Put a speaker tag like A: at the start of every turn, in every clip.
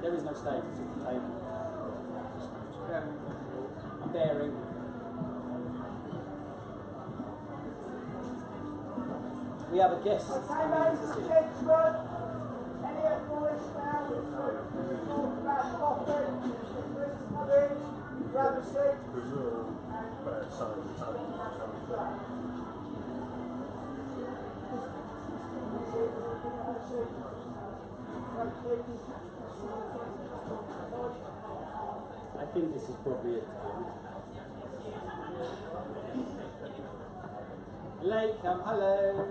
A: There is no stage, it's just a table. I'm bearing. We have a guest.
B: Okay, ladies and gentlemen, Elliot, Wallace now, we're talking about coffee, drinks come in, grab a seat.
A: I think this is probably it. Late, hello.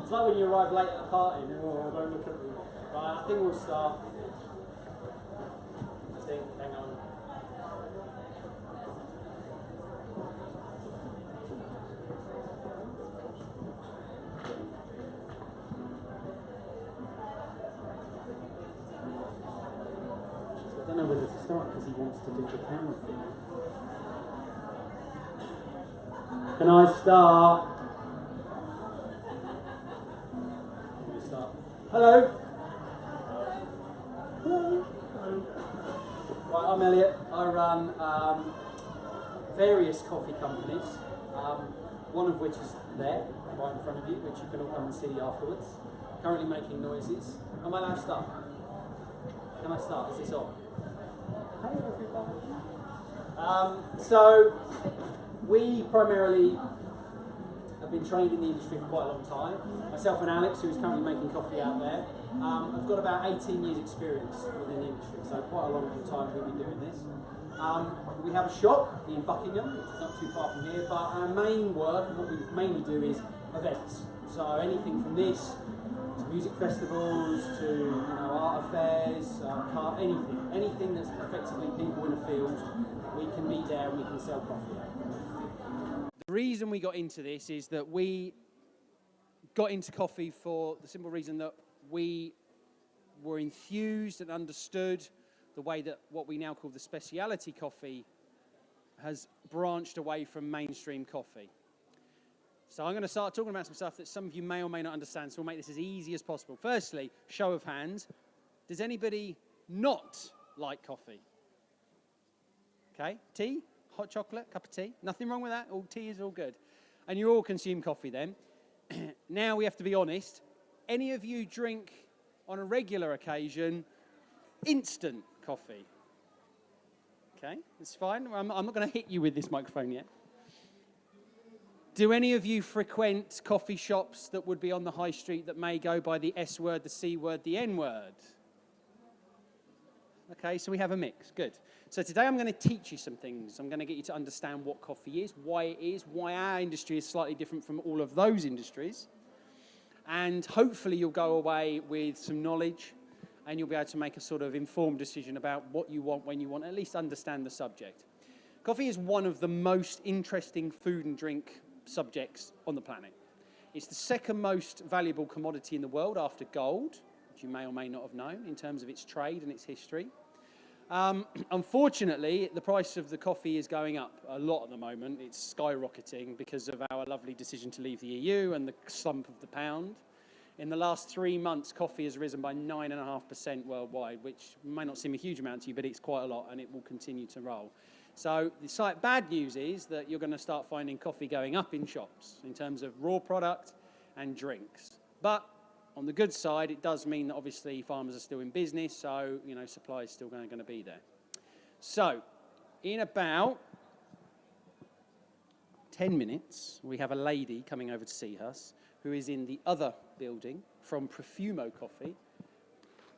A: It's like when you arrive late at a party and oh, don't look at me. Right, I think we'll start. I think, hang on. I don't know whether to start because he wants to do the camera thing. Can I start? Can we start? Hello? Hello? Right, I'm Elliot. I run various coffee companies, one of which is there, right in front of you, which you can all come and see afterwards. Currently making noises. Am I allowed to start? Can I start? Is this on? Hey everybody. So we primarily have been trained in the industry for quite a long time. Myself and Alex, who is currently making coffee out there, I've got about 18 years experience within the industry, so quite a long time we've been doing this. We have a shop in Buckingham, which is not too far from here, but our main work and what we mainly do is events. So anything from this to music festivals, to art affairs, anything that's effectively people in a field, we can be there and we can sell coffee at. The reason we got into this is that we got into coffee for the simple reason that we were enthused and understood the way that what we now call the specialty coffee has branched away from mainstream coffee. So I'm going to start talking about some stuff that some of you may or may not understand, so we'll make this as easy as possible. Firstly, show of hands. Does anybody not like coffee? Okay, tea, hot chocolate, cup of tea. Nothing wrong with that, all tea is all good. And you all consume coffee then. Now we have to be honest. Any of you drink on a regular occasion instant coffee? Okay, it's fine. I'm not going to hit you with this microphone yet. Do any of you frequent coffee shops that would be on the high street that may go by the S word, the C word, the N word? Okay, so we have a mix. Good. So today I'm going to teach you some things. I'm going to get you to understand what coffee is, why our industry is slightly different from all of those industries. And hopefully you'll go away with some knowledge and you'll be able to make a sort of informed decision about what you want when you want, at least understand the subject. Coffee is one of the most interesting food and drink subjects on the planet. It's the second most valuable commodity in the world after gold, which you may or may not have known in terms of its trade and its history. Unfortunately, the price of the coffee is going up a lot at the moment. It's skyrocketing because of our lovely decision to leave the EU and the slump of the pound. In the last 3 months, coffee has risen by 9.5% worldwide, which may not seem a huge amount to you, but it's quite a lot, and it will continue to roll. So the slight bad news is that you're going to start finding coffee going up in shops in terms of raw product and drinks. But on the good side, it does mean that obviously farmers are still in business, so supply is still going to be there. So in about 10 minutes, we have a lady coming over to see us who is in the other building from Profumo Coffee,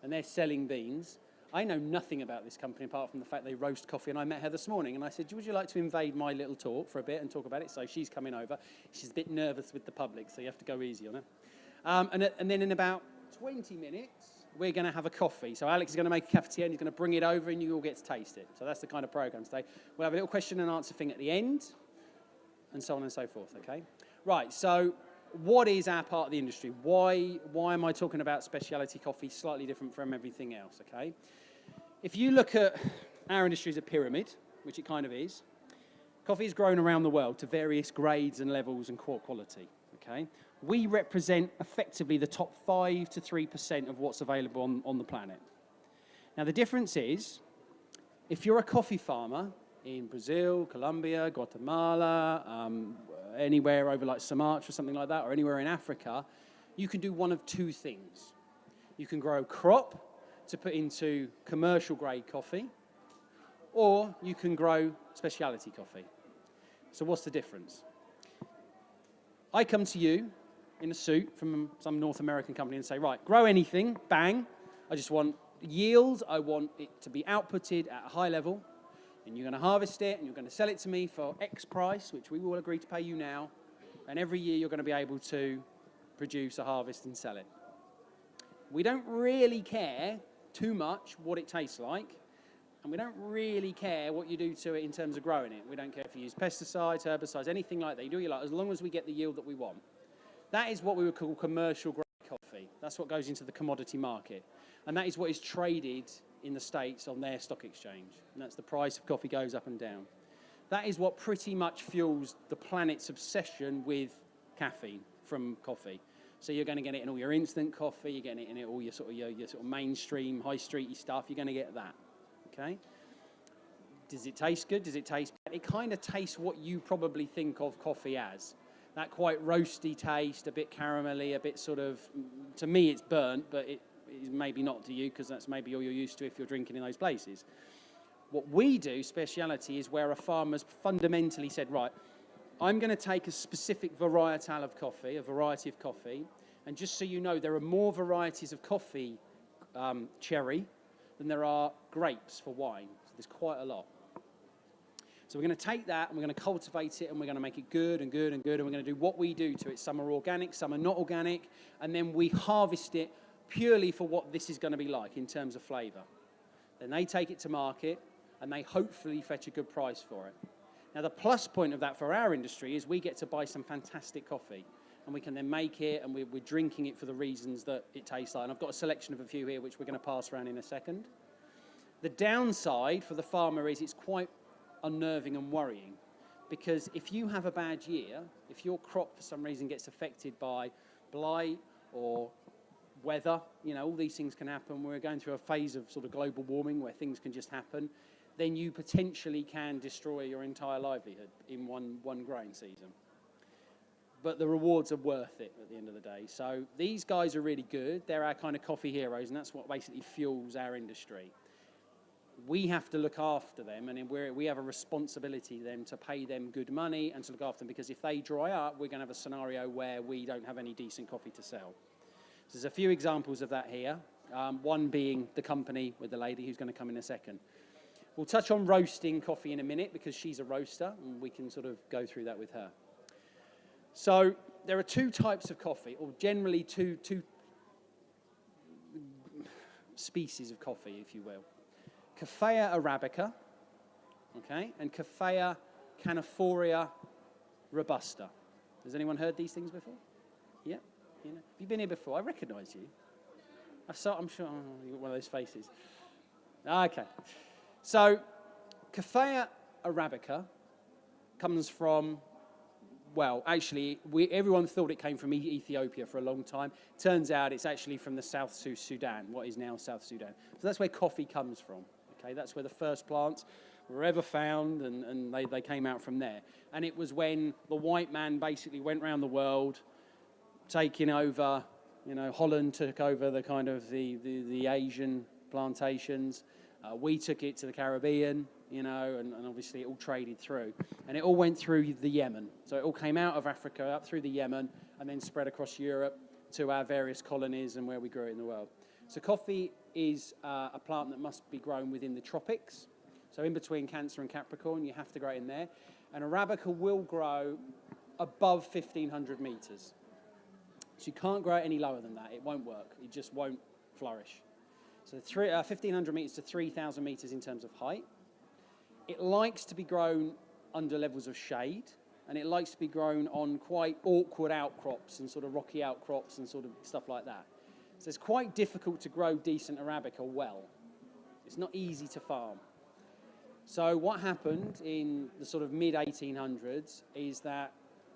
A: and they're selling beans. I know nothing about this company apart from the fact they roast coffee, and I met her this morning, and I said, would you like to invade my little talk for a bit and talk about it? So she's coming over. She's a bit nervous with the public, so you have to go easy on her. And then in about 20 minutes, we're going to have a coffee. So Alex is going to make a cafetiere, and he's going to bring it over, and you all get to taste it. So that's the kind of program today. We'll have a little question and answer thing at the end, and so on and so forth, okay? Right, so what is our part of the industry? Why am I talking about specialty coffee slightly different from everything else, okay? If you look at our industry as a pyramid, which it kind of is, coffee has grown around the world to various grades and levels and quality, okay? We represent effectively the top 5 to 3% of what's available on the planet. Now, the difference is, if you're a coffee farmer in Brazil, Colombia, Guatemala, anywhere over like Sumatra or something like that, or anywhere in Africa, you can do one of two things. You can grow crop to put into commercial grade coffee, or you can grow specialty coffee. So what's the difference? I come to you in a suit from some North American company and say, right, grow anything, bang. I just want yield, I want it to be outputted at a high level, and you're going to harvest it, and you're going to sell it to me for X price, which we will agree to pay you now, and every year you're going to be able to produce a harvest and sell it. We don't really care too much what it tastes like, and we don't really care what you do to it in terms of growing it. We don't care if you use pesticides, herbicides, anything like that. You do what you like, as long as we get the yield that we want. That is what we would call commercial grade coffee. That's what goes into the commodity market. And that is what is traded in the States on their stock exchange. And that's the price of coffee goes up and down. That is what pretty much fuels the planet's obsession with caffeine from coffee. So you're going to get it in all your instant coffee, you're getting it in all your sort of mainstream, high streety stuff, you're going to get that. Okay? Does it taste good? Does it taste bad? It kind of tastes what you probably think of coffee as. That quite roasty taste, a bit caramelly, a bit sort of, to me it's burnt, but it is maybe not to you, because that's maybe all you're used to if you're drinking in those places. What we do, speciality, is where a farmer's fundamentally said, right, I'm going to take a specific varietal of coffee, a variety of coffee, and just so you know, there are more varieties of coffee cherry than there are grapes for wine. So there's quite a lot. So we're going to take that and we're going to cultivate it and we're going to make it good and good and good, and we're going to do what we do to it. Some are organic, some are not organic, and then we harvest it purely for what this is going to be like in terms of flavour. Then they take it to market and they hopefully fetch a good price for it. Now the plus point of that for our industry is we get to buy some fantastic coffee, and we can then make it, and we're drinking it for the reasons that it tastes like. And I've got a selection of a few here which we're going to pass around in a second. The downside for the farmer is it's quite unnerving and worrying, because if you have a bad year, if your crop for some reason gets affected by blight or weather, all these things can happen. We're going through a phase of sort of global warming where things can just happen. Then you potentially can destroy your entire livelihood in one growing season. But the rewards are worth it at the end of the day. So these guys are really good. They're our kind of coffee heroes, and that's what basically fuels our industry. We have to look after them, and we have a responsibility then to pay them good money and to look after them, because if they dry up, we're going to have a scenario where we don't have any decent coffee to sell. So there's a few examples of that here, one being the company with the lady who's going to come in a second. We'll touch on roasting coffee in a minute because she's a roaster, and we can sort of go through that with her. So there are two types of coffee, or generally two species of coffee, if you will. Coffea arabica, okay, and Coffea cannifolia robusta. Has anyone heard these things before? Yeah? Have you been here before? I recognise you. I'm sure you've got one of those faces. Okay. So, Coffea arabica comes from, well, actually, everyone thought it came from Ethiopia for a long time. Turns out it's actually from the South Sudan, what is now South Sudan. So that's where coffee comes from. Okay, that's where the first plants were ever found, and they came out from there. And it was when the white man basically went around the world, taking over, Holland took over the kind of the Asian plantations. We took it to the Caribbean, and obviously it all traded through. And it all went through the Yemen. So it all came out of Africa, up through the Yemen, and then spread across Europe to our various colonies and where we grew it in the world. So coffee is a plant that must be grown within the tropics. So in between Cancer and Capricorn, you have to grow it in there. And Arabica will grow above 1,500 metres. So you can't grow it any lower than that. It won't work. It just won't flourish. So 1,500 metres to 3,000 metres in terms of height. It likes to be grown under levels of shade, and it likes to be grown on quite awkward outcrops and sort of rocky outcrops and sort of stuff like that. So it's quite difficult to grow decent Arabica well. It's not easy to farm. So what happened in the sort of mid-1800s is that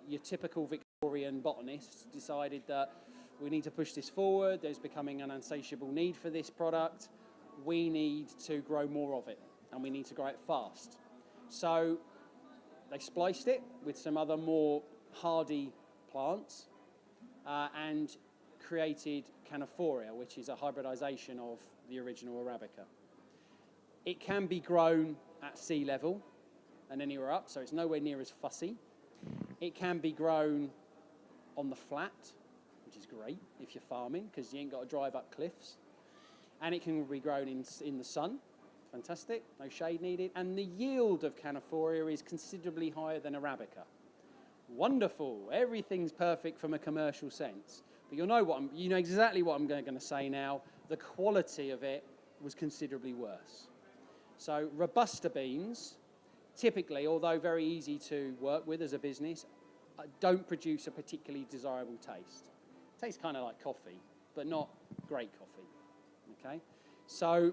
A: your typical Victorian botanists decided that we need to push this forward. There's becoming an insatiable need for this product. we need to grow more of it, and we need to grow it fast. So they spliced it with some other more hardy plants and created Caneforia, which is a hybridization of the original Arabica. It can be grown at sea level and anywhere up, so it's nowhere near as fussy. It can be grown on the flat, which is great if you're farming, because you ain't got to drive up cliffs. And it can be grown in the sun. Fantastic, no shade needed. And the yield of Caneforia is considerably higher than Arabica. Wonderful, everything's perfect from a commercial sense. But you know exactly what I'm going to say now. The quality of it was considerably worse. So Robusta beans, typically, although very easy to work with as a business, don't produce a particularly desirable taste. It tastes kind of like coffee, but not great coffee. Okay, so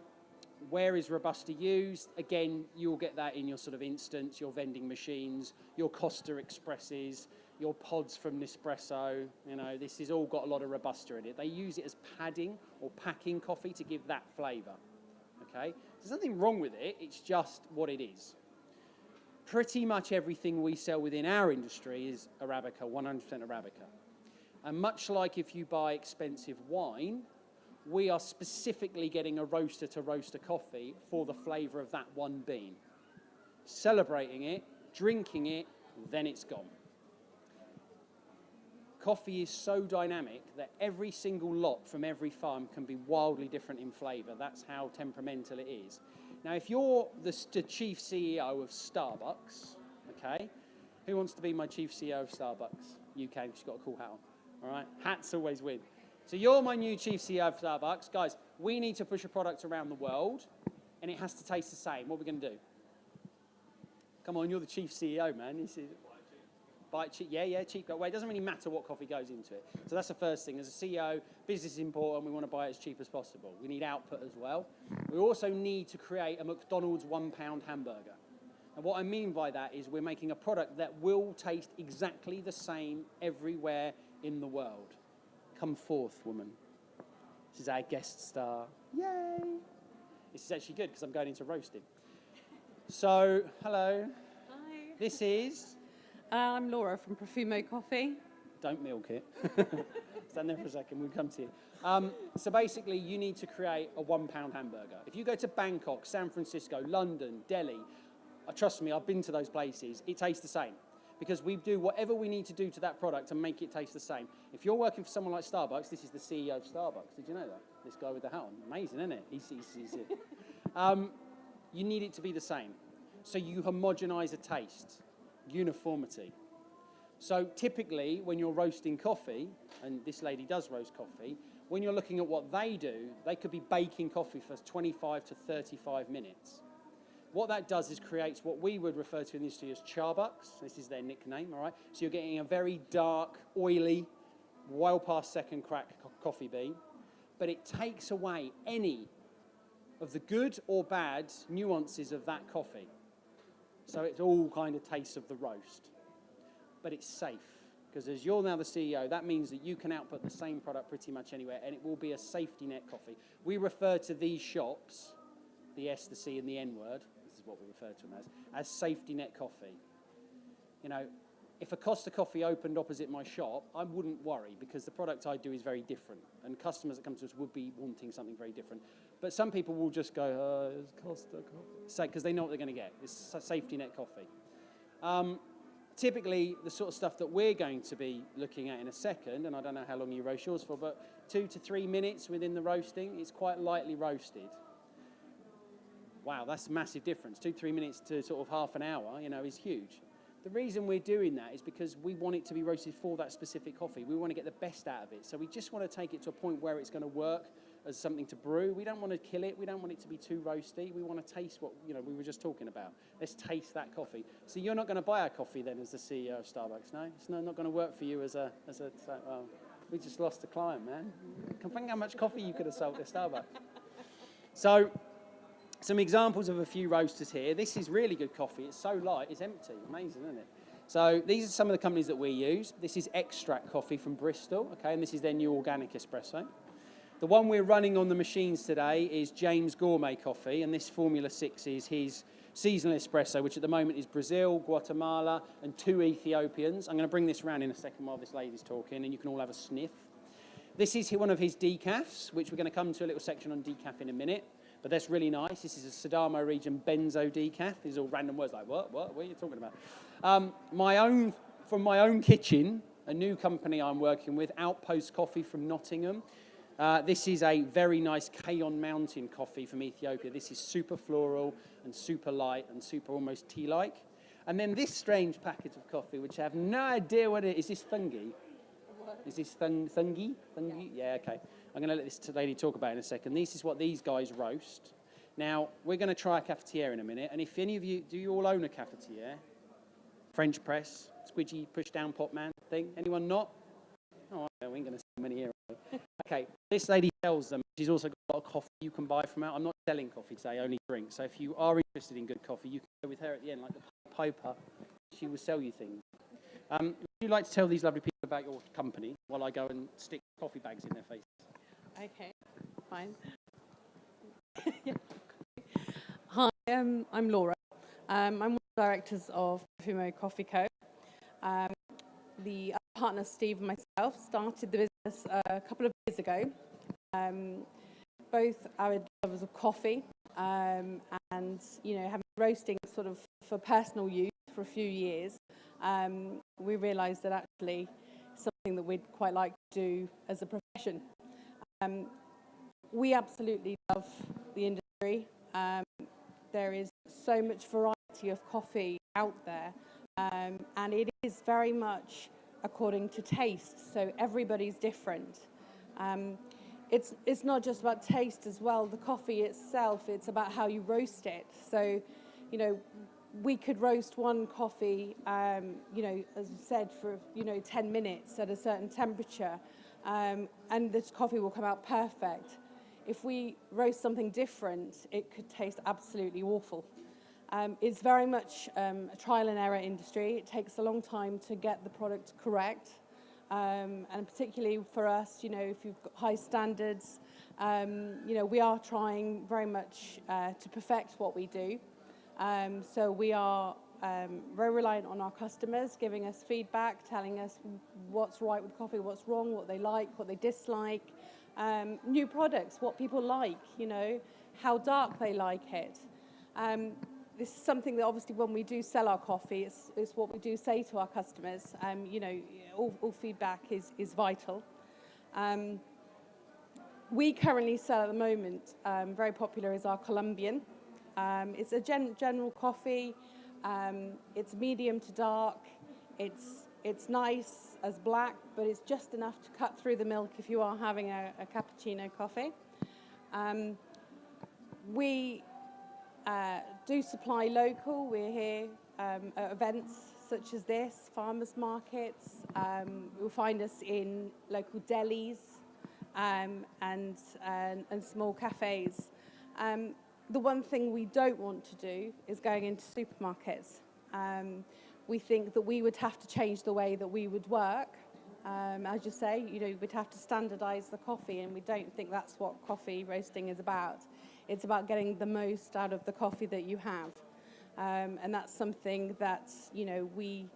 A: where is Robusta used? Again, you'll get that in your sort of instants, your vending machines, your Costa Expresses, your pods from Nespresso. You know, this has all got a lot of Robusta in it. They use it as padding or packing coffee to give that flavour. Okay, there's nothing wrong with it. It's just what it is. Pretty much everything we sell within our industry is Arabica, 100% Arabica. And much like if you buy expensive wine, we are specifically getting a roaster to roaster coffee for the flavour of that one bean. Celebrating it, drinking it, then it's gone. Coffee is so dynamic that every single lot from every farm can be wildly different in flavour. That's how temperamental it is. Now, if you're the chief CEO of Starbucks, okay, who wants to be my chief CEO of Starbucks? You can, she's got a cool hat on, all right? Hats always win. So you're my new chief CEO of Starbucks. Guys, we need to push a product around the world, and it has to taste the same. What are we going to do? Come on, you're the chief CEO, man. This is bite cheap. Yeah, cheap. Well, it doesn't really matter what coffee goes into it. So that's the first thing. As a CEO, business is important. We want to buy it as cheap as possible. We need output as well. We also need to create a McDonald's £1 hamburger. And what I mean by that is we're making a product that will taste exactly the same everywhere in the world. Come forth, woman. This is our guest star. Yay! This is actually good because I'm going into roasting. So, hello.
C: Hi.
A: This is...
C: I'm Laura from Profumo Coffee.
A: Don't milk it. Stand there for a second, we'll come to you. So basically, you need to create a £1 hamburger. If you go to Bangkok, San Francisco, London, Delhi, trust me, I've been to those places, it tastes the same. Because we do whatever we need to do to that product to make it taste the same. If you're working for someone like Starbucks, this is the CEO of Starbucks. Did you know that? This guy with the hat on. Amazing, isn't it? He's it. You need it to be the same. So you homogenise a taste. Uniformity. So typically, when you're roasting coffee, and this lady does roast coffee, when you're looking at what they do, they could be baking coffee for 25 to 35 minutes. What that does is creates what we would refer to in the industry as charbucks. This is their nickname, all right? So you're getting a very dark, oily, well past second crack coffee bean, but it takes away any of the good or bad nuances of that coffee. So it's all kind of tastes of the roast. But it's safe, because as you're now the CEO, that means that you can output the same product pretty much anywhere, and it will be a safety net coffee. We refer to these shops, the S, the C, and the N word, this is what we refer to them as safety net coffee. You know, if a Costa Coffee opened opposite my shop, I wouldn't worry, because the product I do is very different, and customers that come to us would be wanting something very different. But some people will just go, it's Costa Coffee, because they know what they're going to get. It's safety net coffee. Typically, the sort of stuff that we're going to be looking at in a second, and I don't know how long you roast yours for, but 2 to 3 minutes within the roasting, it's quite lightly roasted. Wow, that's a massive difference. 2 to 3 minutes to sort of half an hour, you know, is huge. The reason we're doing that is because we want it to be roasted for that specific coffee. We want to get the best out of it. So we just want to take it to a point where it's going to work as something to brew. We don't want to kill it. We don't want it to be too roasty. We want to taste what, you know, we were just talking about. Let's taste that coffee. So you're not going to buy our coffee then as the CEO of Starbucks, no? It's not going to work for you as a well, we just lost a client, man. Can think how much coffee you could have sold at Starbucks. So, some examples of a few roasters here. This is really good coffee. It's so light, it's empty. Amazing, isn't it? So these are some of the companies that we use. This is Extract Coffee from Bristol, okay, and this is their new organic espresso. The one we're running on the machines today is James Gourmet Coffee, and this Formula 6 is his seasonal espresso, which at the moment is Brazil, Guatemala, and 2 Ethiopians. I'm going to bring this around in a second while this lady's talking, and you can all have a sniff. This is one of his decafs, which we're going to come to a little section on decaf in a minute, but that's really nice. This is a Sidamo region benzo decaf. These are all random words like, what are you talking about? From my own kitchen, a new company I'm working with, Outpost Coffee from Nottingham. This is a very nice Kayon Mountain coffee from Ethiopia. This is super floral and super light and super almost tea-like. And then this strange packet of coffee, which I have no idea what it is. Is this fungi? Is this fungi? Yeah, okay. I'm going to let this lady talk about it in a second. This is what these guys roast. Now, we're going to try a cafetiere in a minute. And if any of you, do you all own a cafetiere? French press, squidgy, push-down pot man thing? Anyone not? Oh, okay, we ain't going to see many here. Okay, this lady sells them. She's also got a lot of coffee you can buy from her. I'm not selling coffee today, only drink. So if you are interested in good coffee, you can go with her at the end, like the Piper. She will sell you things. Would you like to tell these lovely people about your company while I go and stick coffee bags in their faces?
C: Okay, fine. Yeah. Hi, I'm Laura. I'm one of the directors of Profumo Coffee Co. The partner Steve and myself started the business a couple of years ago. Both avid lovers of coffee, and having roasting sort of for personal use for a few years, we realised that actually something that we'd quite like to do as a profession. We absolutely love the industry. There is so much variety of coffee out there, and it is very much according to taste, so everybody's different. It's not just about taste as well. The coffee itself, it's about how you roast it. So, we could roast one coffee, as I said, for 10 minutes at a certain temperature, and this coffee will come out perfect. If we roast something different, it could taste absolutely awful. It's very much a trial and error industry. It takes a long time to get the product correct. And particularly for us, if you've got high standards, we are trying very much to perfect what we do. So we are very reliant on our customers giving us feedback, telling us what's right with coffee, what's wrong, what they like, what they dislike, new products, what people like, how dark they like it. This is something that obviously when we do sell our coffee, it's what we do say to our customers. All feedback is vital. We currently sell at the moment, very popular is our Colombian. It's a general coffee. It's medium to dark. It's nice as black, but it's just enough to cut through the milk if you are having a cappuccino coffee. We do supply local. We're here at events such as this, farmers markets. You'll find us in local delis and small cafes. The one thing we don't want to do is going into supermarkets. We think that we would have to change the way that we would work. As you say, we'd have to standardise the coffee, and we don't think that's what coffee roasting is about. It's about getting the most out of the coffee that you have. And that's something that, we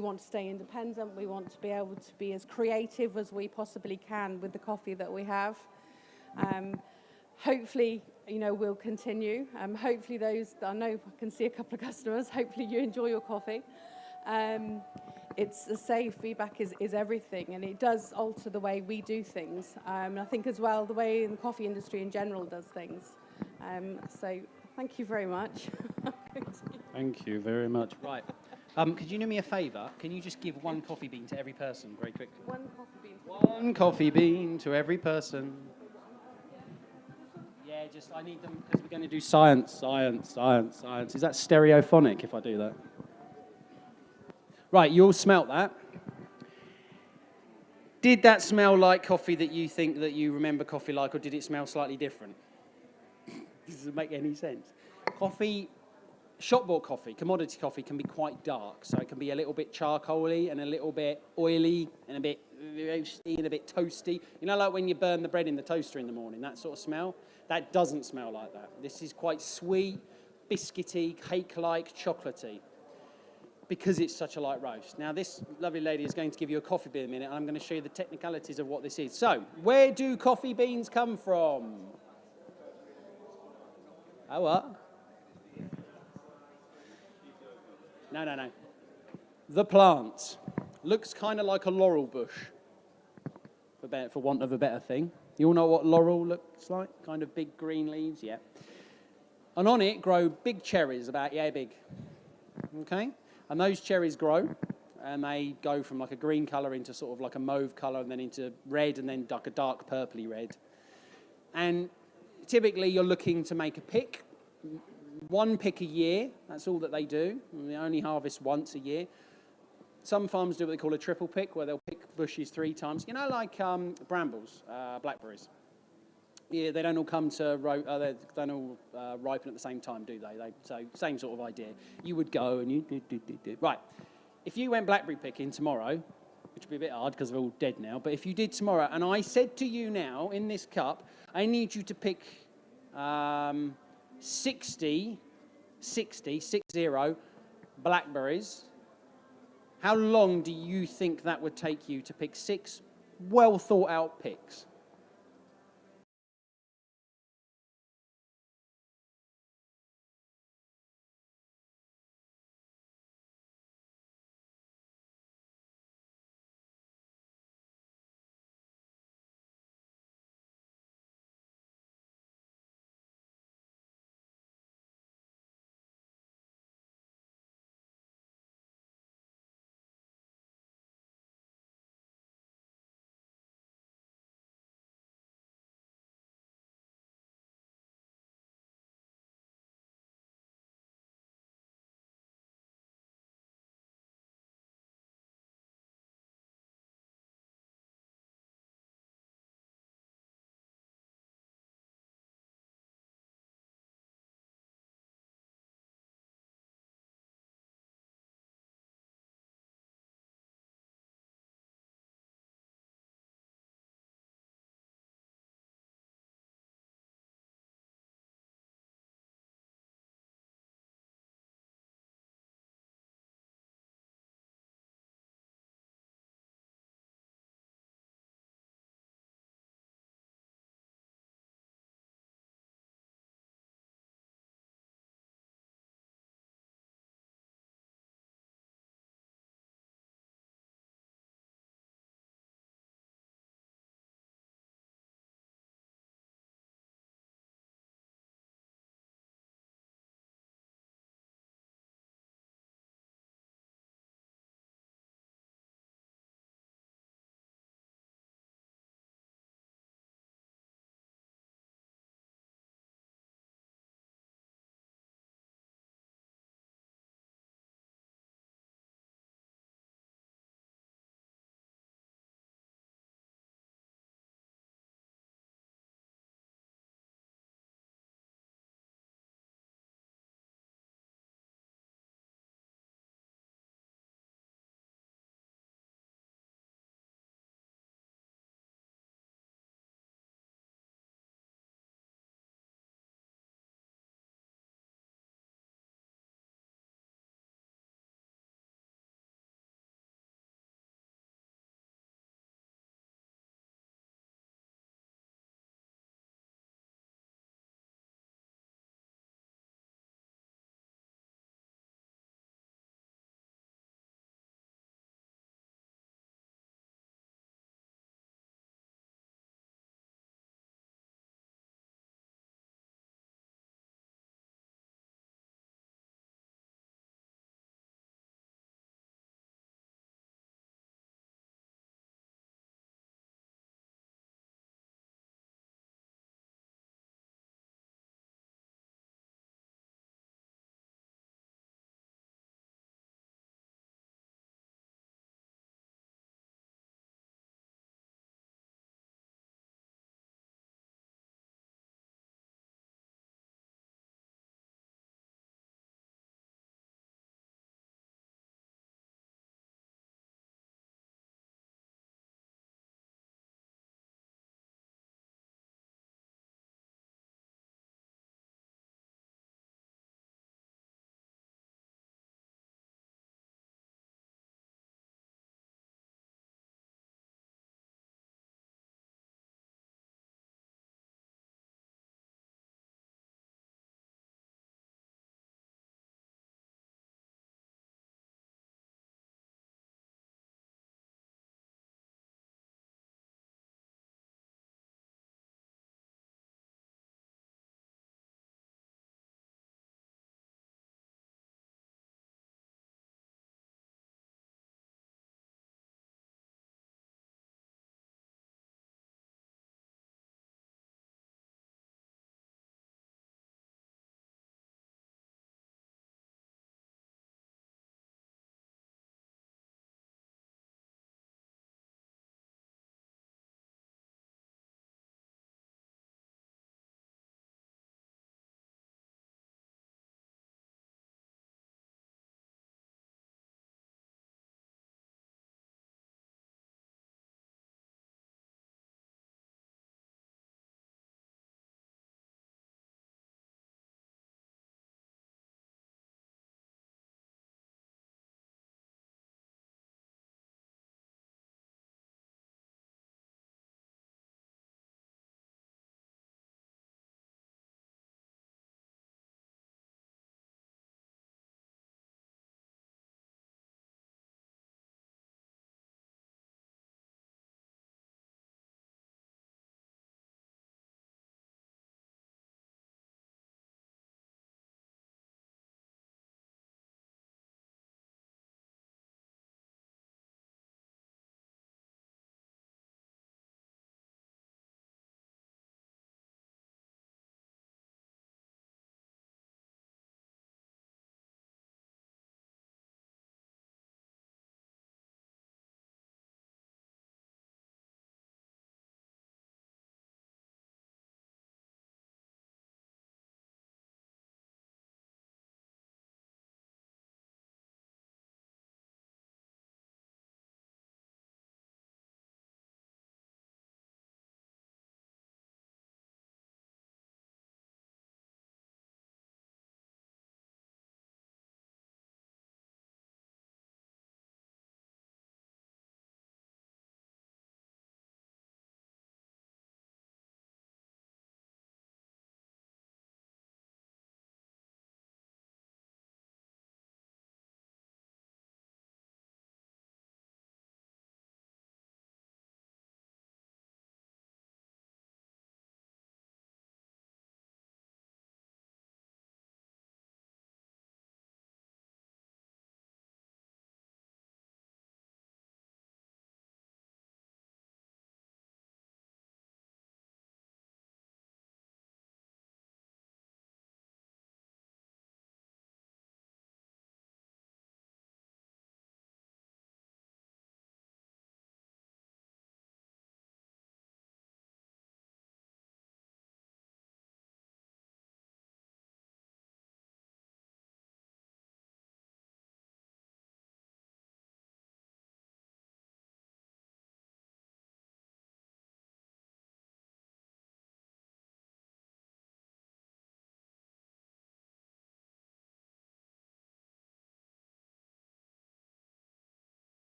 C: want to stay independent. We want to be able to be as creative as we possibly can with the coffee that we have. Hopefully, we'll continue. Hopefully I know I can see a couple of customers. Hopefully you enjoy your coffee. It's a say feedback is everything, and it does alter the way we do things. I think as well the way the coffee industry in general does things. So thank you very much.
A: Thank you very much. Right. Could you do me a favour? Can you just give one coffee bean to every person very quickly?
C: One coffee bean.
A: One coffee bean to every person. Yeah, I need them because we're going to do science. Is that stereophonic if I do that? Right, you all smelt that. Did that smell like coffee that you think that you remember coffee like, or did it smell slightly different? Does it make any sense? Coffee, shop-bought coffee, commodity coffee can be quite dark, so it can be a little bit charcoaly and a little bit oily and a bit roasty and a bit toasty. You know, like when you burn the bread in the toaster in the morning, that sort of smell? That doesn't smell like that. This is quite sweet, biscuity, cake-like, chocolatey, because it's such a light roast. Now, this lovely lady is going to give you a coffee bean in a minute, and I'm going to show you the technicalities of what this is. So, where do coffee beans come from? Oh, what? No. The plant. Looks kind of like a laurel bush, for want of a better thing. You all know what laurel looks like? Kind of big green leaves, yeah. And on it grow big cherries, about yay big. Okay? And those cherries grow, and they go from like a green colour into sort of like a mauve colour, and then into red, and then like a dark purpley red. And typically you're looking to make a pick. One pick a year, that's all that they do. And they only harvest once a year. Some farms do what they call a triple pick, where they'll pick bushes 3 times. You know, like brambles, blackberries. Yeah, they don't all come to they don't all ripen at the same time, do they? So same sort of idea. You would go and you do. Right. If you went blackberry picking tomorrow, which would be a bit hard because they're all dead now, but if you did tomorrow, and I said to you now in this cup, I need you to pick 60 blackberries. How long do you think that would take you to pick 6 well thought out picks?